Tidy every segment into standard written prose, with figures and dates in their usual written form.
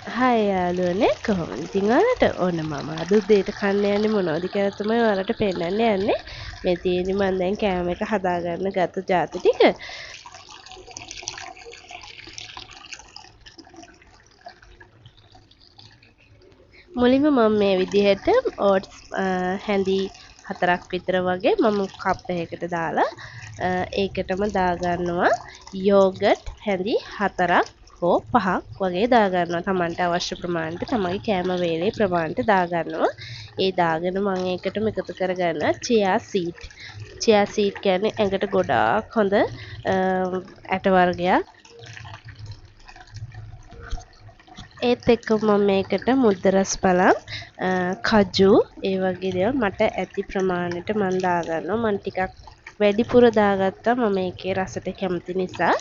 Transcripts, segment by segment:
හාය යාළුවනේ කොහොමද ඉතින් ඔයාලට ඕන මම අද උදේට කන්න යන්නේ මොනවද කියලා තමයි ඔයාලට පෙන්නන්න යන්නේ මේ තියෙන්නේ මම දැන් කෑම එක හදාගන්න ගත්ත જાති ටික මුලින්ම මම මේ විදිහට ඕට්ස් හැඳි හතරක් විතර වගේ මම කප් එකකට දාලා ඒකටම දාගන්නවා යෝගට් හැඳි හතරක් හෝ පහක් වගේ දාගන්නවා තමන්ට අවශ්‍ය ප්‍රමාණයට තමන්ගේ කෑම වේලේ ප්‍රමාණයට දාගන්නවා ඒ දාගෙන මම ඒකටම එකතු කරගන්න චියා සීඩ් කියන්නේ ඇඟට ගොඩාක් හොඳ ඇට වර්ගයක් ඒත් එක්ක මම මේකට මුද්ද රස බලම් කජු ඒ වගේ දේවල් මට ඇති ප්‍රමාණයට මම දාගන්නවා මම ටිකක් වැඩිපුර දාගත්තා මම ඒකේ රසට කැමති නිසා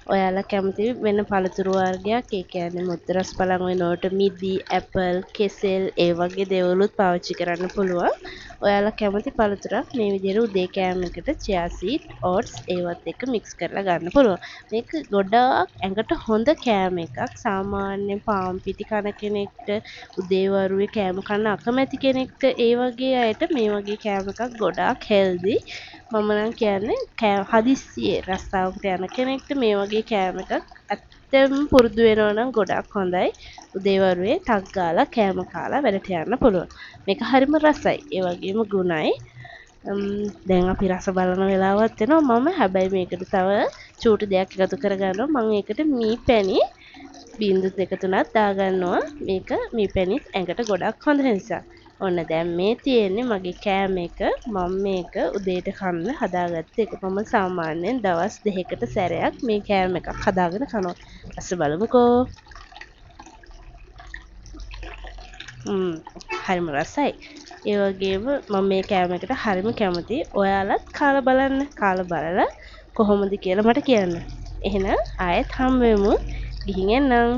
ඔයාලා කැමති වෙන පළතුරු වර්ගයක් ඒ කියන්නේ මුද්ද රස බලම් වෙනුවට මිදි ඇපල් කෙසෙල් ඒ වගේ දේවලුත් පාවිච්චි කරන්න පුළුවන් ඔයාලා කැමති පළතුරක් මේ විදිහට උදේ කෑම එකට චියා සීඩ් ඕට්ස් ඒවත් එක්ක මික්ස් කරලා ගන්න පුළුවන් මේක ගොඩාක් ඇඟට හොඳ කෑම එකක් සාමාන්‍යයෙන් පාන් පිටි කන කෙනෙක්ට උදේ වරුවේ කෑම කන්න අකමැති කෙනෙක්ට ඒ වගේ අයට මේ වගේ කෑම එකක් ගොඩාක් හෙල්දි මම නම් කියන්නේ හදිස්සියේ රස්සාවකට යන කෙනෙක්ට මේ වගේ කෑම එකක් ඇත්තම පුරුදු වෙනවා නම් ගොඩාක් හොඳයි උදේ වරුවේ ටක් ගාලා කෑම කාලා වැඩට යන්න පුළුවන් මේක හරිම රසයි ඒ වගේම ගුණයි දැන් අපි රස බලන වෙලාවත් වෙනවා මම හැබැයි මේකට තව චූටි දෙයක් එකතු කරගන්නවා මම ඒකට මී පැණි බින්දු දෙක තුනක් දාගන්නවා මේක මී පැණිත් ඇඟට ගොඩක් හොඳ නිසා ඔන්න දැන් මේ තියෙන්නේ මගේ කෑම එක මම මේක උදේට කන්න හදාගත්ත එක මම සාමාන්‍යයෙන් දවස් දෙකකට සැරයක් මේ කෑම එකක් හදාගෙන කනවා රස බලමුකෝ හරිම රසයි ඒ වගේම මම මේ කෑම එකට හරිම කැමතියි ඔයාලත් කාලා බලන්න කාලා බලලා කොහොමද කියලා මට කියන්න එහෙනම් ආයෙත් හම්බෙමු ගිහින් එන්නම්